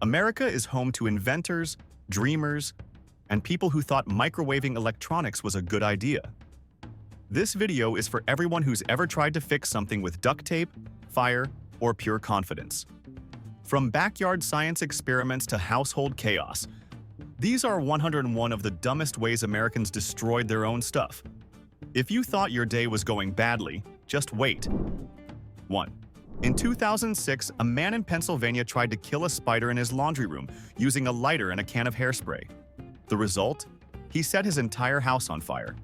America is home to inventors, dreamers, and people who thought microwaving electronics was a good idea. This video is for everyone who's ever tried to fix something with duct tape, fire, or pure confidence. From backyard science experiments to household chaos, these are 101 of the dumbest ways Americans destroyed their own stuff. If you thought your day was going badly, just wait. 1. In 2006, a man in Pennsylvania tried to kill a spider in his laundry room using a lighter and a can of hairspray. The result? He set his entire house on fire.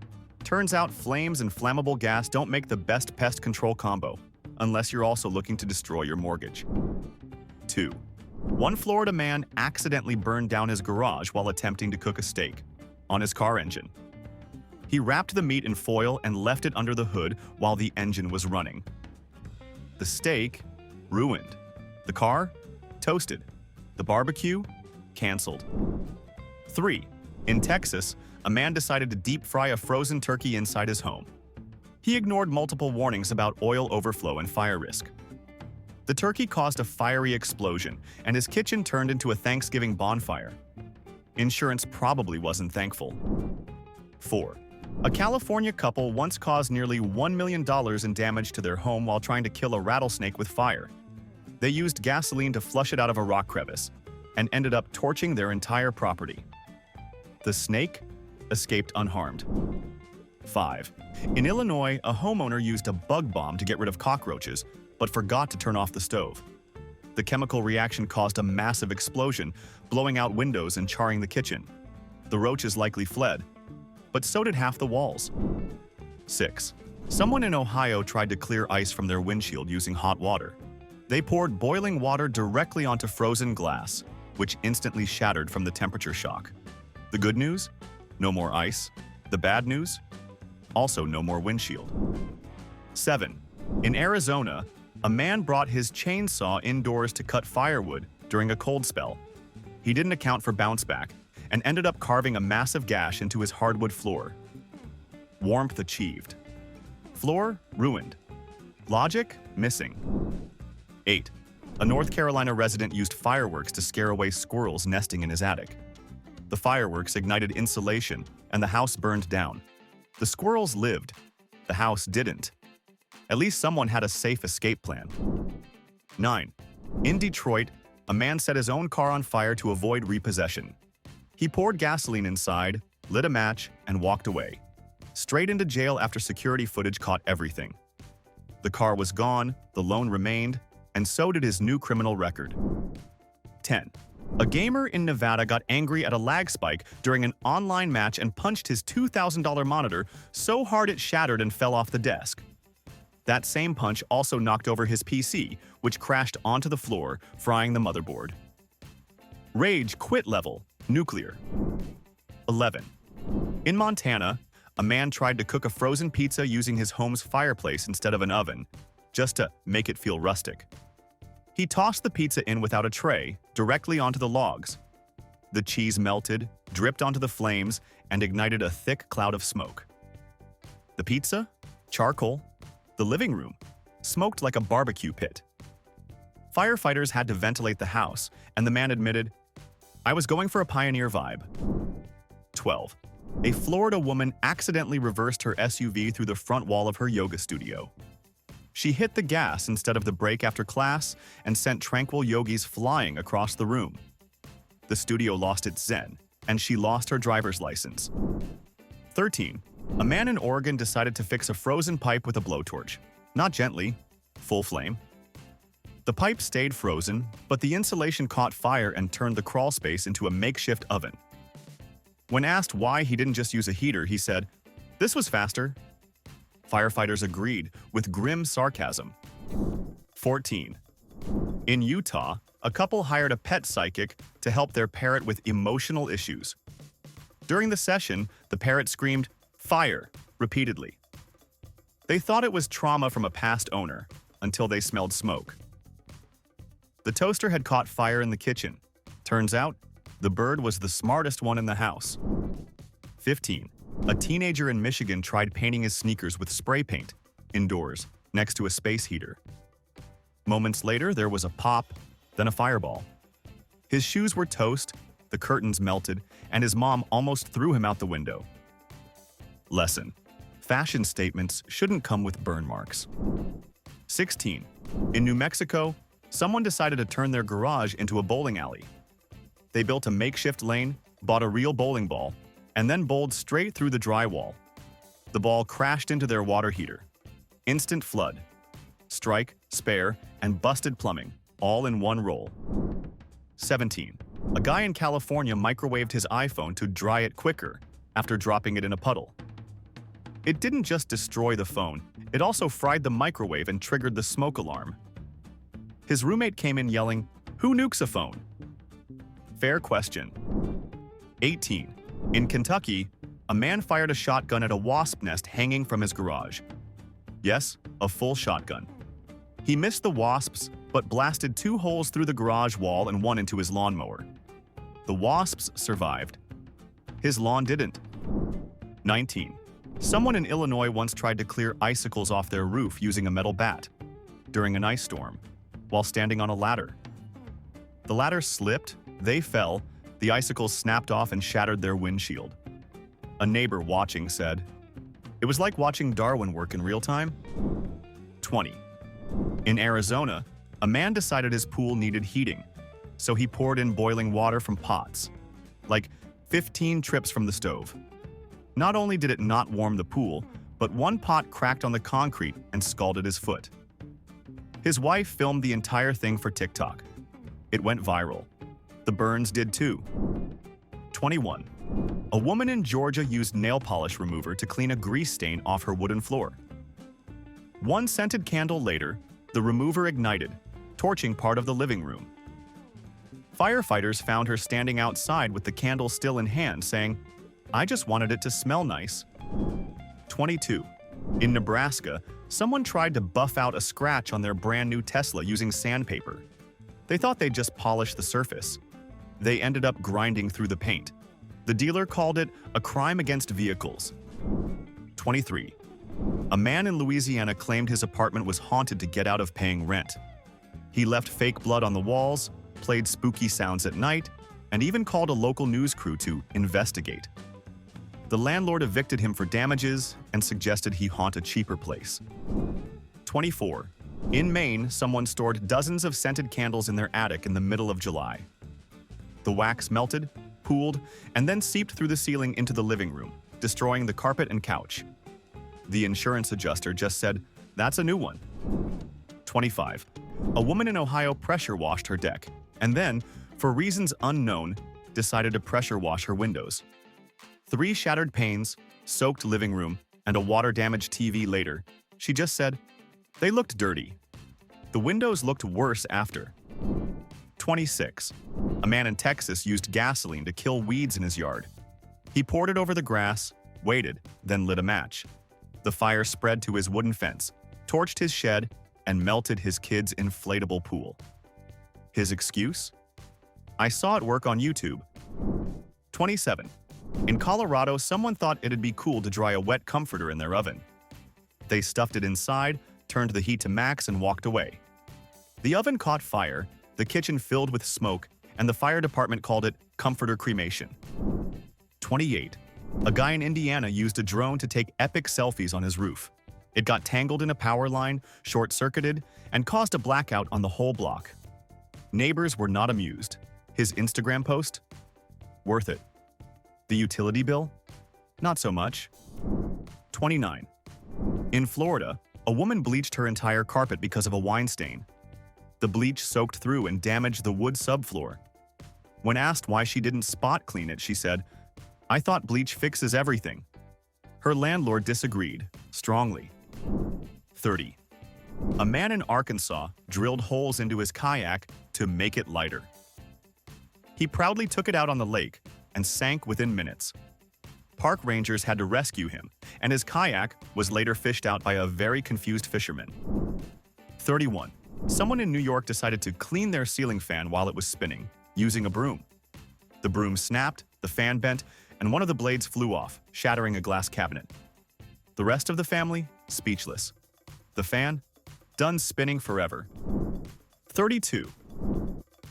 Turns out flames and flammable gas don't make the best pest control combo, unless you're also looking to destroy your mortgage. 2. One Florida man accidentally burned down his garage while attempting to cook a steak on his car engine. He wrapped the meat in foil and left it under the hood while the engine was running. The steak? Ruined. The car? Toasted. The barbecue? Canceled. 3. In Texas, a man decided to deep fry a frozen turkey inside his home. He ignored multiple warnings about oil overflow and fire risk. The turkey caused a fiery explosion, and his kitchen turned into a Thanksgiving bonfire. Insurance probably wasn't thankful. 4. A California couple once caused nearly $1 million in damage to their home while trying to kill a rattlesnake with fire. They used gasoline to flush it out of a rock crevice and ended up torching their entire property. The snake escaped unharmed. 5. In Illinois, a homeowner used a bug bomb to get rid of cockroaches, but forgot to turn off the stove. The chemical reaction caused a massive explosion, blowing out windows and charring the kitchen. The roaches likely fled, but so did half the walls. 6. Someone in Ohio tried to clear ice from their windshield using hot water. They poured boiling water directly onto frozen glass, which instantly shattered from the temperature shock. The good news? No more ice. The bad news? Also no more windshield. 7. In Arizona, a man brought his chainsaw indoors to cut firewood during a cold spell. He didn't account for bounce back and ended up carving a massive gash into his hardwood floor. Warmth achieved. Floor ruined. Logic missing. 8. A North Carolina resident used fireworks to scare away squirrels nesting in his attic. The fireworks ignited insulation, and the house burned down. The squirrels lived. The house didn't. At least someone had a safe escape plan. 9. In Detroit, a man set his own car on fire to avoid repossession. He poured gasoline inside, lit a match, and walked away. Straight into jail after security footage caught everything. The car was gone, the loan remained, and so did his new criminal record. 10. A gamer in Nevada got angry at a lag spike during an online match and punched his $2,000 monitor so hard it shattered and fell off the desk. That same punch also knocked over his PC, which crashed onto the floor, frying the motherboard. Rage quit level, nuclear. 11. In Montana, a man tried to cook a frozen pizza using his home's fireplace instead of an oven, just to make it feel rustic. He tossed the pizza in without a tray, directly onto the logs. The cheese melted, dripped onto the flames, and ignited a thick cloud of smoke. The pizza? Charcoal? The living room? Smoked like a barbecue pit. Firefighters had to ventilate the house, and the man admitted, "I was going for a pioneer vibe." 12. A Florida woman accidentally reversed her SUV through the front wall of her yoga studio. She hit the gas instead of the brake after class and sent tranquil yogis flying across the room. The studio lost its zen, and she lost her driver's license. 13. A man in Oregon decided to fix a frozen pipe with a blowtorch. Not gently, full flame. The pipe stayed frozen, but the insulation caught fire and turned the crawl space into a makeshift oven. When asked why he didn't just use a heater, he said, "This was faster." Firefighters agreed, with grim sarcasm. 14. In Utah, a couple hired a pet psychic to help their parrot with emotional issues. During the session, the parrot screamed, "Fire," repeatedly. They thought it was trauma from a past owner, until they smelled smoke. The toaster had caught fire in the kitchen. Turns out, the bird was the smartest one in the house. 15. A teenager in Michigan tried painting his sneakers with spray paint, indoors, next to a space heater. Moments later, there was a pop, then a fireball. His shoes were toast, the curtains melted, and his mom almost threw him out the window. Lesson: fashion statements shouldn't come with burn marks. 16. In New Mexico, someone decided to turn their garage into a bowling alley. They built a makeshift lane, bought a real bowling ball, and then bowled straight through the drywall. The ball crashed into their water heater. Instant flood. Strike, spare, and busted plumbing, all in one roll. 17. A guy in California microwaved his iPhone to dry it quicker after dropping it in a puddle. It didn't just destroy the phone, it also fried the microwave and triggered the smoke alarm. His roommate came in yelling, "Who nukes a phone?" Fair question. 18. In Kentucky, a man fired a shotgun at a wasp nest hanging from his garage. Yes, a full shotgun. He missed the wasps, but blasted 2 holes through the garage wall and 1 into his lawnmower. The wasps survived. His lawn didn't. 19. Someone in Illinois once tried to clear icicles off their roof using a metal bat during an ice storm, while standing on a ladder. The ladder slipped, they fell, the icicles snapped off and shattered their windshield. A neighbor watching said, "It was like watching Darwin work in real time." 20. In Arizona, a man decided his pool needed heating, so he poured in boiling water from pots, like 15 trips from the stove. Not only did it not warm the pool, but one pot cracked on the concrete and scalded his foot. His wife filmed the entire thing for TikTok. It went viral. The burns did too. 21. A woman in Georgia used nail polish remover to clean a grease stain off her wooden floor. One scented candle later, the remover ignited, torching part of the living room. Firefighters found her standing outside with the candle still in hand, saying, "I just wanted it to smell nice." 22. In Nebraska, someone tried to buff out a scratch on their brand new Tesla using sandpaper. They thought they'd just polish the surface. They ended up grinding through the paint. The dealer called it a crime against vehicles. 23. A man in Louisiana claimed his apartment was haunted to get out of paying rent. He left fake blood on the walls, played spooky sounds at night, and even called a local news crew to investigate. The landlord evicted him for damages and suggested he haunt a cheaper place. 24. In Maine, someone stored dozens of scented candles in their attic in the middle of July. The wax melted, pooled, and then seeped through the ceiling into the living room, destroying the carpet and couch. The insurance adjuster just said, "That's a new one." 25. A woman in Ohio pressure washed her deck, and then, for reasons unknown, decided to pressure wash her windows. 3 shattered panes, soaked living room, and a water-damaged TV later, she just said, "They looked dirty." The windows looked worse after. 26. A man in Texas used gasoline to kill weeds in his yard. He poured it over the grass, waited, then lit a match. The fire spread to his wooden fence, torched his shed, and melted his kid's inflatable pool. His excuse? "I saw it work on YouTube." 27. In Colorado, someone thought it'd be cool to dry a wet comforter in their oven. They stuffed it inside, turned the heat to max, and walked away. The oven caught fire, the kitchen filled with smoke, and the fire department called it comforter cremation. 28. A guy in Indiana used a drone to take epic selfies on his roof. It got tangled in a power line, short-circuited, and caused a blackout on the whole block. Neighbors were not amused. His Instagram post? Worth it. The utility bill? Not so much. 29. In Florida, a woman bleached her entire carpet because of a wine stain. The bleach soaked through and damaged the wood subfloor. When asked why she didn't spot clean it, she said, "I thought bleach fixes everything." Her landlord disagreed, strongly. 30. A man in Arkansas drilled holes into his kayak to make it lighter. He proudly took it out on the lake and sank within minutes. Park rangers had to rescue him, and his kayak was later fished out by a very confused fisherman. 31. Someone in New York decided to clean their ceiling fan while it was spinning, using a broom. The broom snapped, the fan bent, and one of the blades flew off, shattering a glass cabinet. The rest of the family, speechless. The fan, done spinning forever. 32.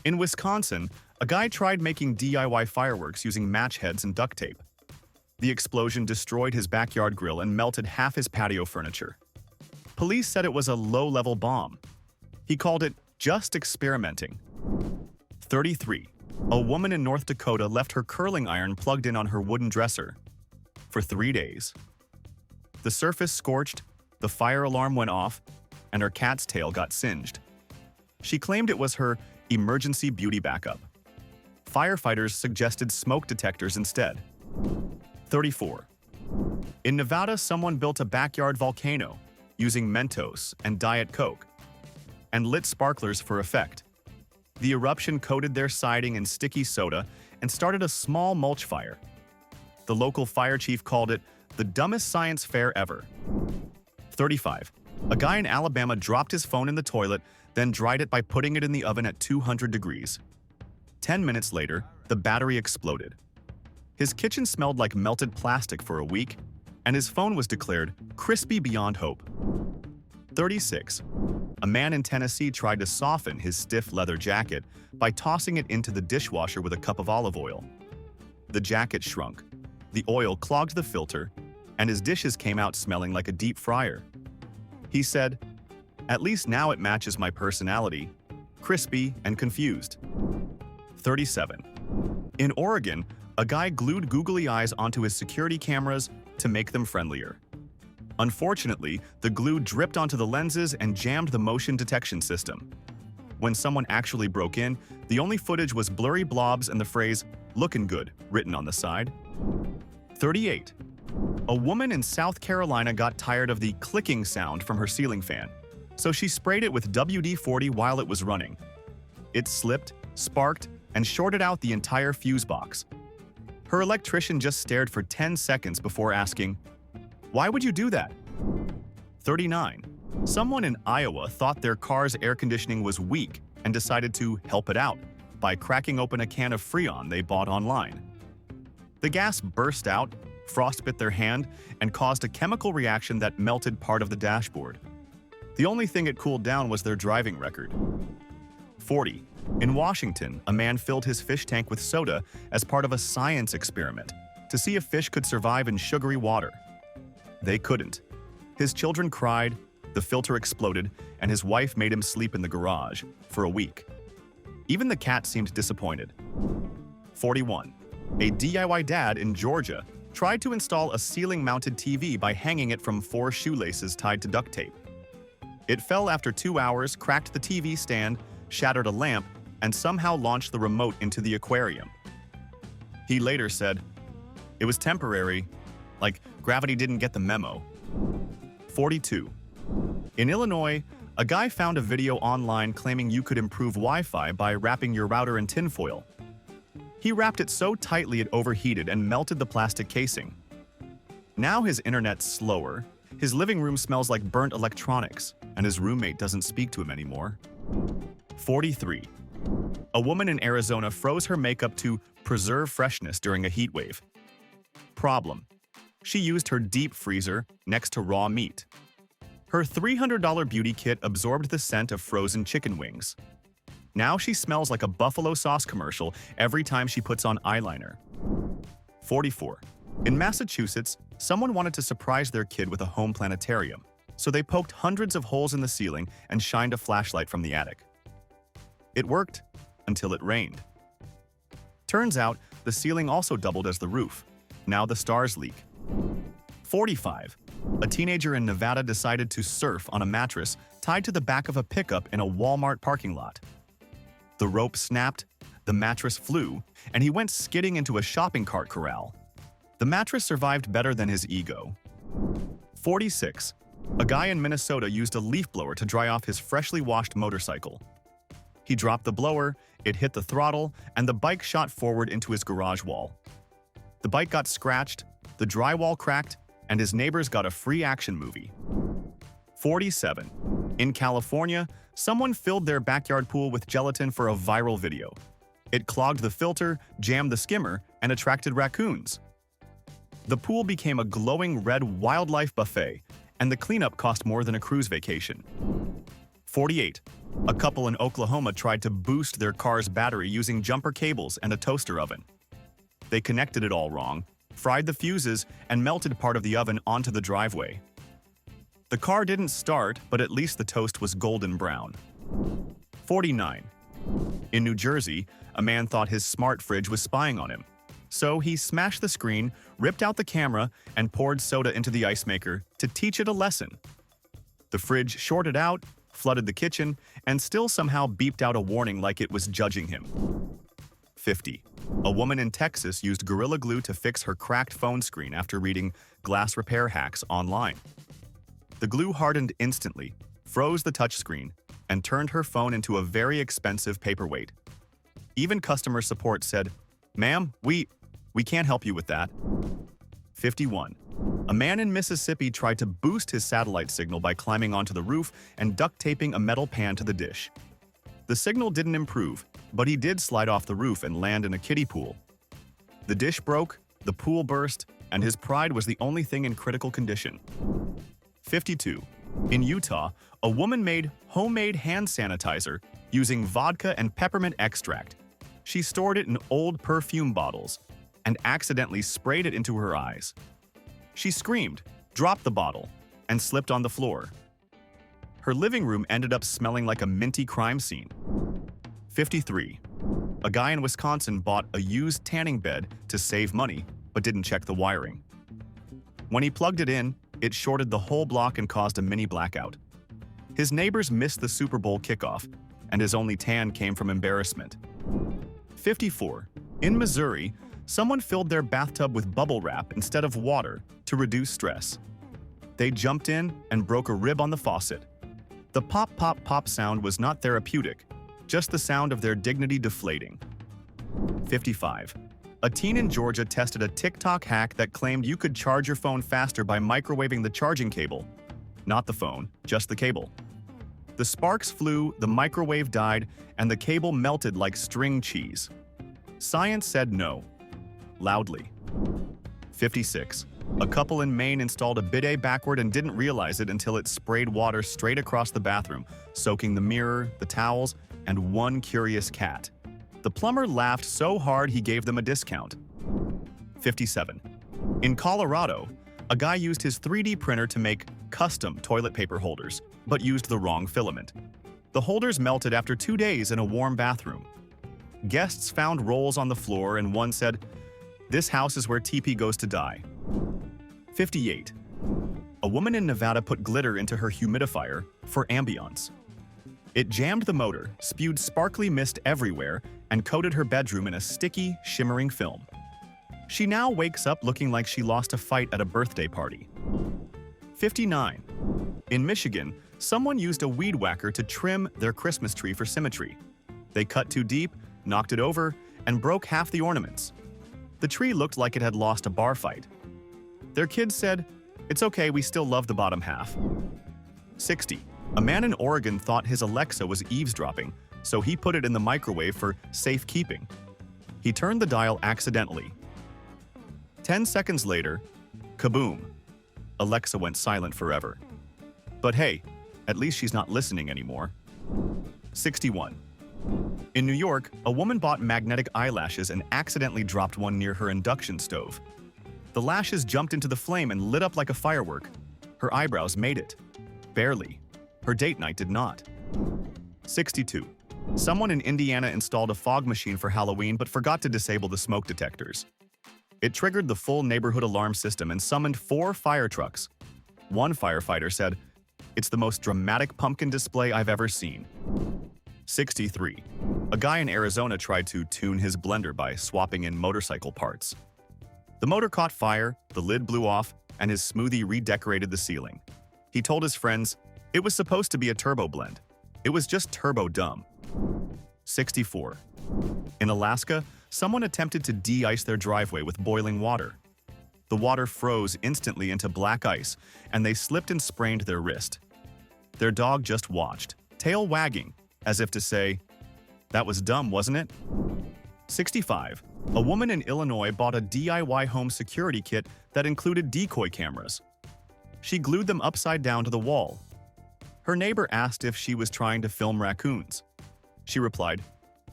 In Wisconsin, A guy tried making DIY fireworks using match heads and duct tape. The explosion destroyed his backyard grill and melted half his patio furniture. Police said it was a low-level bomb. He called it just experimenting. 33. A woman in North Dakota left her curling iron plugged in on her wooden dresser for 3 days. The surface scorched, the fire alarm went off, and her cat's tail got singed. She claimed it was her emergency beauty backup. Firefighters suggested smoke detectors instead. 34. In Nevada, someone built a backyard volcano using Mentos and Diet Coke and lit sparklers for effect. The eruption coated their siding in sticky soda and started a small mulch fire. The local fire chief called it the dumbest science fair ever. 35. A guy in Alabama dropped his phone in the toilet, then dried it by putting it in the oven at 200 degrees. 10 minutes later, the battery exploded. His kitchen smelled like melted plastic for a week, and his phone was declared crispy beyond hope. 36. A man in Tennessee tried to soften his stiff leather jacket by tossing it into the dishwasher with a cup of olive oil. The jacket shrunk, the oil clogged the filter, and his dishes came out smelling like a deep fryer. He said, "At least now it matches my personality, crispy and confused." 37. In Oregon, a guy glued googly eyes onto his security cameras to make them friendlier. Unfortunately, the glue dripped onto the lenses and jammed the motion detection system. When someone actually broke in, the only footage was blurry blobs and the phrase, "looking good," written on the side. 38. A woman in South Carolina got tired of the clicking sound from her ceiling fan, so she sprayed it with WD-40 while it was running. It slipped, sparked, and shorted out the entire fuse box. Her electrician just stared for 10 seconds before asking, "Why would you do that?" 39. Someone in Iowa thought their car's air conditioning was weak and decided to help it out by cracking open a can of Freon they bought online. The gas burst out, frostbit their hand, and caused a chemical reaction that melted part of the dashboard. The only thing it cooled down was their driving record. 40. In Washington, a man filled his fish tank with soda as part of a science experiment to see if fish could survive in sugary water. They couldn't. His children cried, the filter exploded, and his wife made him sleep in the garage for a week. Even the cat seemed disappointed. 41. A DIY dad in Georgia tried to install a ceiling-mounted TV by hanging it from 4 shoelaces tied to duct tape. It fell after 2 hours, cracked the TV stand, shattered a lamp, and somehow launched the remote into the aquarium. He later said, "It was temporary, like gravity didn't get the memo." 42. In Illinois, a guy found a video online claiming you could improve Wi-Fi by wrapping your router in tinfoil. He wrapped it so tightly it overheated and melted the plastic casing. Now his internet's slower, his living room smells like burnt electronics, and his roommate doesn't speak to him anymore. 43. A woman in Arizona froze her makeup to preserve freshness during a heat wave. Problem: she used her deep freezer next to raw meat. Her $300 beauty kit absorbed the scent of frozen chicken wings. Now she smells like a buffalo sauce commercial every time she puts on eyeliner. 44. In Massachusetts, someone wanted to surprise their kid with a home planetarium, so they poked hundreds of holes in the ceiling and shined a flashlight from the attic. It worked until it rained. Turns out, the ceiling also doubled as the roof. Now the stars leak. 45. A teenager in Nevada decided to surf on a mattress tied to the back of a pickup in a Walmart parking lot. The rope snapped, the mattress flew, and he went skidding into a shopping cart corral. The mattress survived better than his ego. 46. A guy in Minnesota used a leaf blower to dry off his freshly washed motorcycle. He dropped the blower, it hit the throttle, and the bike shot forward into his garage wall. The bike got scratched, the drywall cracked, and his neighbors got a free action movie. 47. In California, someone filled their backyard pool with gelatin for a viral video. It clogged the filter, jammed the skimmer, and attracted raccoons. The pool became a glowing red wildlife buffet, and the cleanup cost more than a cruise vacation. 48. A couple in Oklahoma tried to boost their car's battery using jumper cables and a toaster oven. They connected it all wrong, fried the fuses, and melted part of the oven onto the driveway. The car didn't start, but at least the toast was golden brown. 49. In New Jersey, a man thought his smart fridge was spying on him. So he smashed the screen, ripped out the camera, and poured soda into the ice maker to teach it a lesson. The fridge shorted out, flooded the kitchen, and still somehow beeped out a warning like it was judging him. 50. A woman in Texas used Gorilla Glue to fix her cracked phone screen after reading glass repair hacks online. The glue hardened instantly, froze the touchscreen, and turned her phone into a very expensive paperweight. Even customer support said, "Ma'am, we can't help you with that." 51. A man in Mississippi tried to boost his satellite signal by climbing onto the roof and duct taping a metal pan to the dish. The signal didn't improve, but he did slide off the roof and land in a kiddie pool. The dish broke, the pool burst, and his pride was the only thing in critical condition. 52. In Utah, a woman made homemade hand sanitizer using vodka and peppermint extract. She stored it in old perfume bottles and accidentally sprayed it into her eyes. She screamed, dropped the bottle, and slipped on the floor. Her living room ended up smelling like a minty crime scene. 53. A guy in Wisconsin bought a used tanning bed to save money, but didn't check the wiring. When he plugged it in, it shorted the whole block and caused a mini blackout. His neighbors missed the Super Bowl kickoff, and his only tan came from embarrassment. 54. In Missouri, someone filled their bathtub with bubble wrap instead of water to reduce stress. They jumped in and broke a rib on the faucet. The pop, pop, pop sound was not therapeutic, just the sound of their dignity deflating. 55. A teen in Georgia tested a TikTok hack that claimed you could charge your phone faster by microwaving the charging cable. Not the phone, just the cable. The sparks flew, the microwave died, and the cable melted like string cheese. Science said no. Loudly. 56. A couple in Maine installed a bidet backward and didn't realize it until it sprayed water straight across the bathroom, soaking the mirror, the towels, and one curious cat. The plumber laughed so hard he gave them a discount. 57. In Colorado, a guy used his 3D printer to make custom toilet paper holders, but used the wrong filament. The holders melted after 2 days in a warm bathroom. Guests found rolls on the floor and one said, "This house is where TP goes to die." 58. A woman in Nevada put glitter into her humidifier for ambiance. It jammed the motor, spewed sparkly mist everywhere, and coated her bedroom in a sticky, shimmering film. She now wakes up looking like she lost a fight at a birthday party. 59. In Michigan, someone used a weed whacker to trim their Christmas tree for symmetry. They cut too deep, knocked it over, and broke half the ornaments. The tree looked like it had lost a bar fight. Their kids said, "It's okay, we still love the bottom half." 60. A man in Oregon thought his Alexa was eavesdropping, so he put it in the microwave for safekeeping. He turned the dial accidentally. 10 seconds later, kaboom! Alexa went silent forever. But hey, at least she's not listening anymore. 61. In New York, a woman bought magnetic eyelashes and accidentally dropped one near her induction stove. The lashes jumped into the flame and lit up like a firework. Her eyebrows made it. Barely. Her date night did not. 62. Someone in Indiana installed a fog machine for Halloween but forgot to disable the smoke detectors. It triggered the full neighborhood alarm system and summoned 4 fire trucks. One firefighter said, "It's the most dramatic pumpkin display I've ever seen." 63. A guy in Arizona tried to tune his blender by swapping in motorcycle parts. The motor caught fire, the lid blew off, and his smoothie redecorated the ceiling. He told his friends, it was supposed to be a turbo blend. It was just turbo dumb. 64. In Alaska, someone attempted to de-ice their driveway with boiling water. The water froze instantly into black ice, and they slipped and sprained their wrist. Their dog just watched, tail wagging, as if to say, "That was dumb, wasn't it?" 65. A woman in Illinois bought a DIY home security kit that included decoy cameras. She glued them upside down to the wall. Her neighbor asked if she was trying to film raccoons. She replied,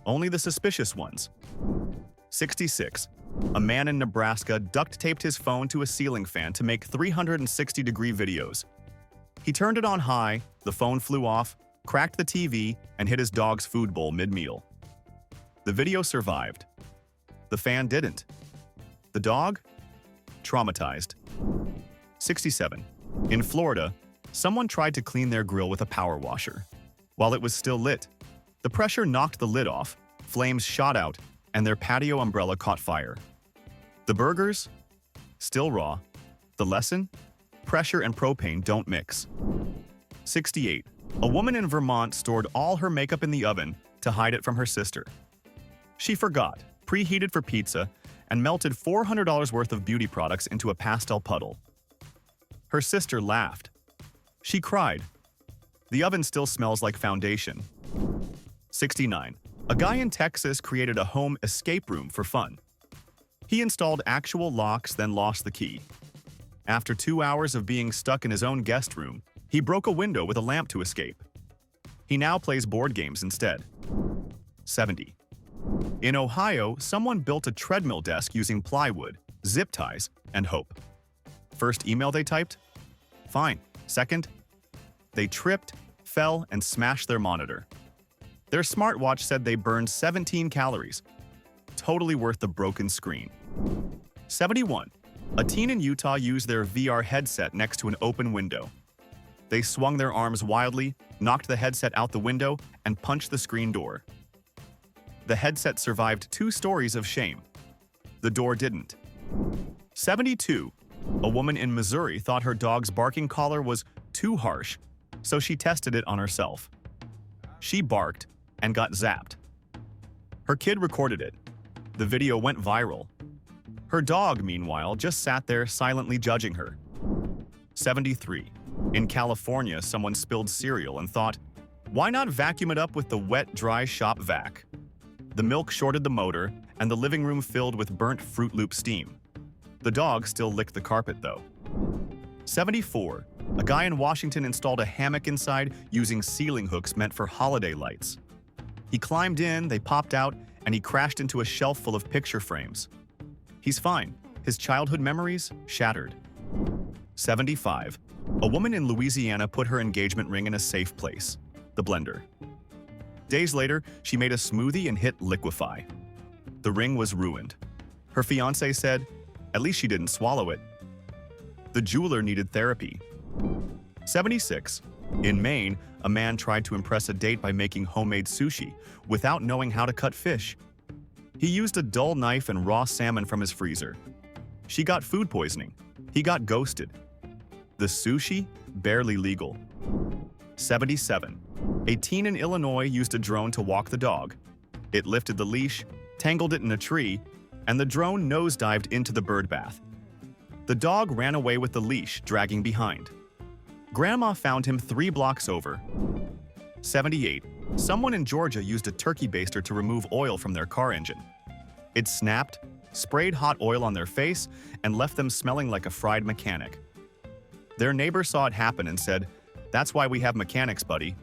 "Only the suspicious ones." 66. A man in Nebraska duct-taped his phone to a ceiling fan to make 360-degree videos. He turned it on high, the phone flew off, cracked the TV, and hit his dog's food bowl mid-meal. The video survived. The fan didn't. The dog? Traumatized. 67. In Florida, someone tried to clean their grill with a power washer. While it was still lit, the pressure knocked the lid off, flames shot out, and their patio umbrella caught fire. The burgers? Still raw. The lesson? Pressure and propane don't mix. 68. A woman in Vermont stored all her makeup in the oven to hide it from her sister. She forgot, preheated for pizza, and melted $400 worth of beauty products into a pastel puddle. Her sister laughed. She cried. The oven still smells like foundation. 69. A guy in Texas created a home escape room for fun. He installed actual locks, then lost the key. After 2 hours of being stuck in his own guest room, he broke a window with a lamp to escape. He now plays board games instead. 70. In Ohio, someone built a treadmill desk using plywood, zip ties, and hope. First email they typed? Fine. Second? They tripped, fell, and smashed their monitor. Their smartwatch said they burned 17 calories. Totally worth the broken screen. 71. A teen in Utah used their VR headset next to an open window. They swung their arms wildly, knocked the headset out the window, and punched the screen door. The headset survived 2 stories of shame. The door didn't. 72. A woman in Missouri thought her dog's barking collar was too harsh, so she tested it on herself. She barked and got zapped. Her kid recorded it. The video went viral. Her dog, meanwhile, just sat there silently judging her. 73. In California, someone spilled cereal and thought, why not vacuum it up with the wet, dry shop vac? The milk shorted the motor, and the living room filled with burnt Fruit Loop steam. The dog still licked the carpet, though. 74. A guy in Washington installed a hammock inside using ceiling hooks meant for holiday lights. He climbed in, they popped out, and he crashed into a shelf full of picture frames. He's fine. His childhood memories shattered. 75. A woman in Louisiana put her engagement ring in a safe place, the blender. Days later, she made a smoothie and hit liquefy. The ring was ruined. Her fiancé said, at least she didn't swallow it. The jeweler needed therapy. 76. In Maine, a man tried to impress a date by making homemade sushi without knowing how to cut fish. He used a dull knife and raw salmon from his freezer. She got food poisoning. He got ghosted. The sushi? Barely legal. 77. A teen in Illinois used a drone to walk the dog. It lifted the leash, tangled it in a tree, and the drone nosedived into the bird bath. The dog ran away with the leash, dragging behind. Grandma found him 3 blocks over. 78. Someone in Georgia used a turkey baster to remove oil from their car engine. It snapped, sprayed hot oil on their face, and left them smelling like a fried mechanic. Their neighbor saw it happen and said, "That's why we have mechanics, buddy."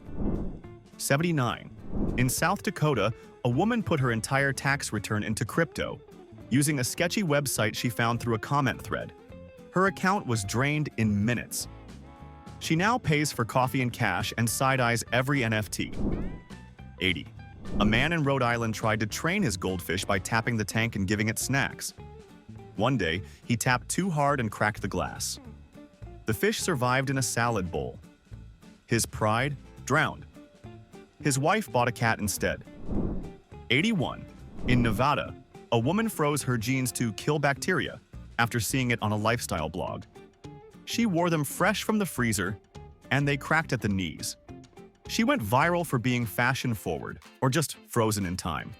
79. In South Dakota, a woman put her entire tax return into crypto, using a sketchy website she found through a comment thread. Her account was drained in minutes. She now pays for coffee and cash and side-eyes every NFT. 80. A man in Rhode Island tried to train his goldfish by tapping the tank and giving it snacks. One day, he tapped too hard and cracked the glass. The fish survived in a salad bowl. His pride drowned. His wife bought a cat instead. 81. In Nevada, a woman froze her jeans to kill bacteria after seeing it on a lifestyle blog. She wore them fresh from the freezer, and they cracked at the knees. She went viral for being fashion-forward, or just frozen in time.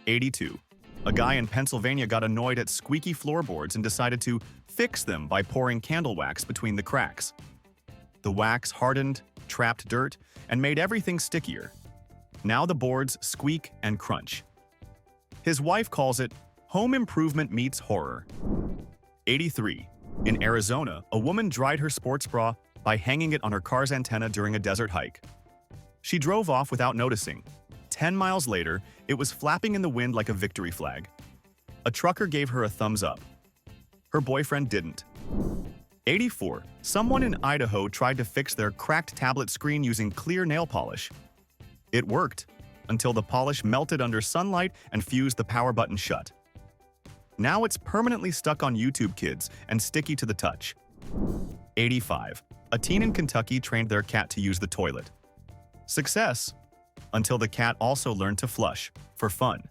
82. A guy in Pennsylvania got annoyed at squeaky floorboards and decided to fix them by pouring candle wax between the cracks. The wax hardened, trapped dirt, and made everything stickier. Now the boards squeak and crunch. His wife calls it home improvement meets horror. 83. In Arizona, a woman dried her sports bra by hanging it on her car's antenna during a desert hike. She drove off without noticing. 10 miles later, it was flapping in the wind like a victory flag. A trucker gave her a thumbs up. Her boyfriend didn't. 84. Someone in Idaho tried to fix their cracked tablet screen using clear nail polish. It worked, until the polish melted under sunlight and fused the power button shut. Now it's permanently stuck on YouTube Kids and sticky to the touch. 85. A teen in Kentucky trained their cat to use the toilet. Success, until the cat also learned to flush, for fun.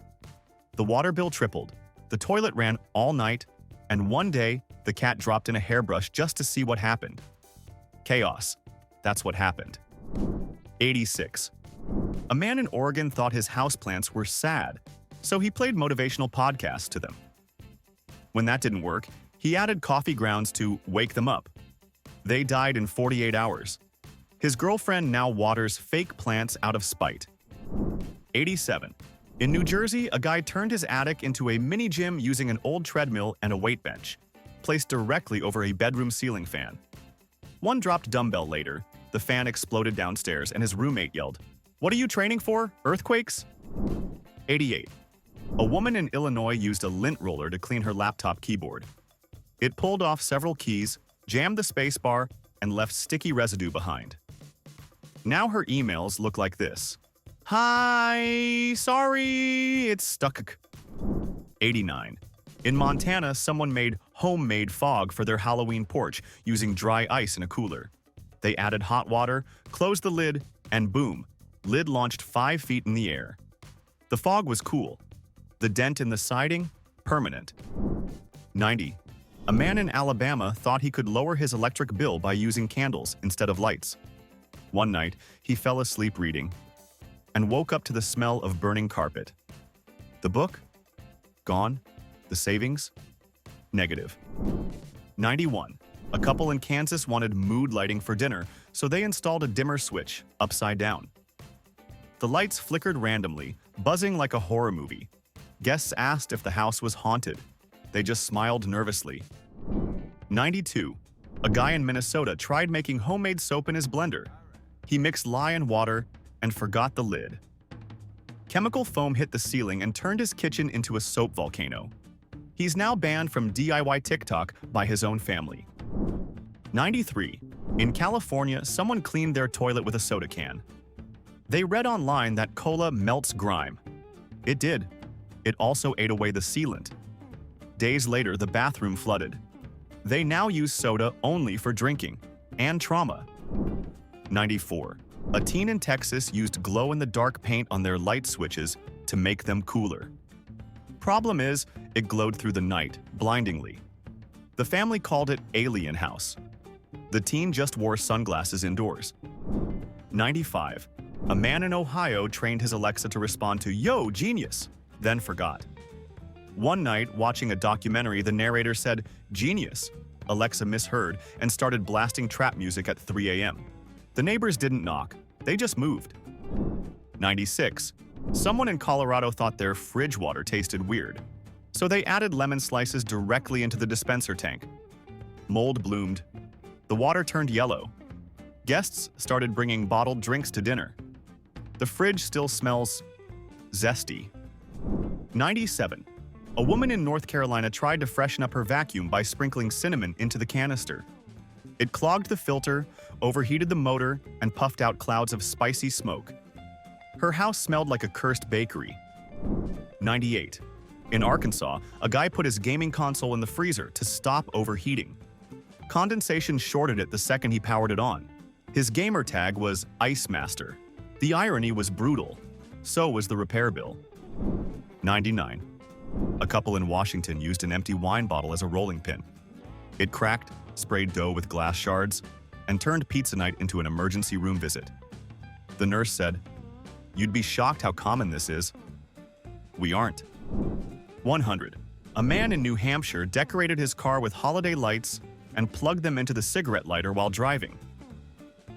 The water bill tripled, the toilet ran all night, and one day, the cat dropped in a hairbrush just to see what happened. Chaos. That's what happened. 86. A man in Oregon thought his houseplants were sad, so he played motivational podcasts to them. When that didn't work, he added coffee grounds to wake them up. They died in 48 hours. His girlfriend now waters fake plants out of spite. 87. In New Jersey, a guy turned his attic into a mini gym using an old treadmill and a weight bench, placed directly over a bedroom ceiling fan. One dropped dumbbell later, the fan exploded downstairs and his roommate yelled, "What are you training for? Earthquakes?" 88. A woman in Illinois used a lint roller to clean her laptop keyboard. It pulled off several keys, jammed the spacebar, and left sticky residue behind. Now her emails look like this. "Hi, sorry, it's stuck." 89. In Montana, someone made homemade fog for their Halloween porch using dry ice in a cooler. They added hot water, closed the lid, and boom, lid launched 5 feet in the air. The fog was cool. The dent in the siding, permanent. 90. A man in Alabama thought he could lower his electric bill by using candles instead of lights. One night, he fell asleep reading and woke up to the smell of burning carpet. The book? Gone. The savings? Negative. 91. A couple in Kansas wanted mood lighting for dinner, so they installed a dimmer switch, upside down. The lights flickered randomly, buzzing like a horror movie. Guests asked if the house was haunted. They just smiled nervously. 92. A guy in Minnesota tried making homemade soap in his blender. He mixed lye and water and forgot the lid. Chemical foam hit the ceiling and turned his kitchen into a soap volcano. He's now banned from DIY TikTok by his own family. 93. In California, someone cleaned their toilet with a soda can. They read online that cola melts grime. It did. It also ate away the sealant. Days later, the bathroom flooded. They now use soda only for drinking and trauma. 94. A teen in Texas used glow-in-the-dark paint on their light switches to make them cooler. Problem is, it glowed through the night, blindingly. The family called it Alien House. The teen just wore sunglasses indoors. 95. A man in Ohio trained his Alexa to respond to "Yo, genius," then forgot. One night, watching a documentary, the narrator said, "Genius." Alexa misheard and started blasting trap music at 3 a.m. The neighbors didn't knock, they just moved. 96. Someone in Colorado thought their fridge water tasted weird, so they added lemon slices directly into the dispenser tank. Mold bloomed. The water turned yellow. Guests started bringing bottled drinks to dinner. The fridge still smells zesty. 97. A woman in North Carolina tried to freshen up her vacuum by sprinkling cinnamon into the canister. It clogged the filter, overheated the motor, and puffed out clouds of spicy smoke. Her house smelled like a cursed bakery. 98. In Arkansas, a guy put his gaming console in the freezer to stop overheating. Condensation shorted it the second he powered it on. His gamer tag was Ice Master. The irony was brutal. So was the repair bill. 99. A couple in Washington used an empty wine bottle as a rolling pin. It cracked, sprayed dough with glass shards, and turned pizza night into an emergency room visit. The nurse said, "You'd be shocked how common this is." We aren't. 100. A man in New Hampshire decorated his car with holiday lights and plugged them into the cigarette lighter while driving.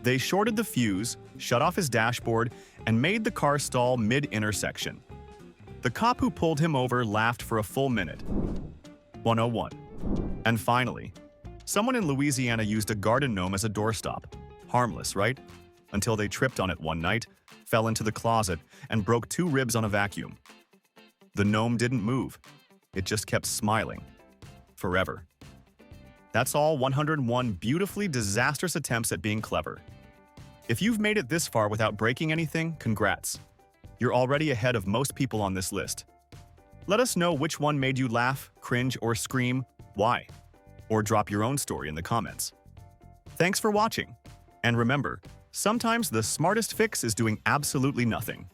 They shorted the fuse, shut off his dashboard, and made the car stall mid-intersection. The cop who pulled him over laughed for a full minute. 101. And finally, Someone in Louisiana used a garden gnome as a doorstop. Harmless, right? Until they tripped on it one night, fell into the closet, and broke 2 ribs on a vacuum. The gnome didn't move. It just kept smiling. Forever. That's all 101 beautifully disastrous attempts at being clever. If you've made it this far without breaking anything, congrats. You're already ahead of most people on this list. Let us know which one made you laugh, cringe, or scream, why? Or drop your own story in the comments. Thanks for watching. And remember, sometimes the smartest fix is doing absolutely nothing.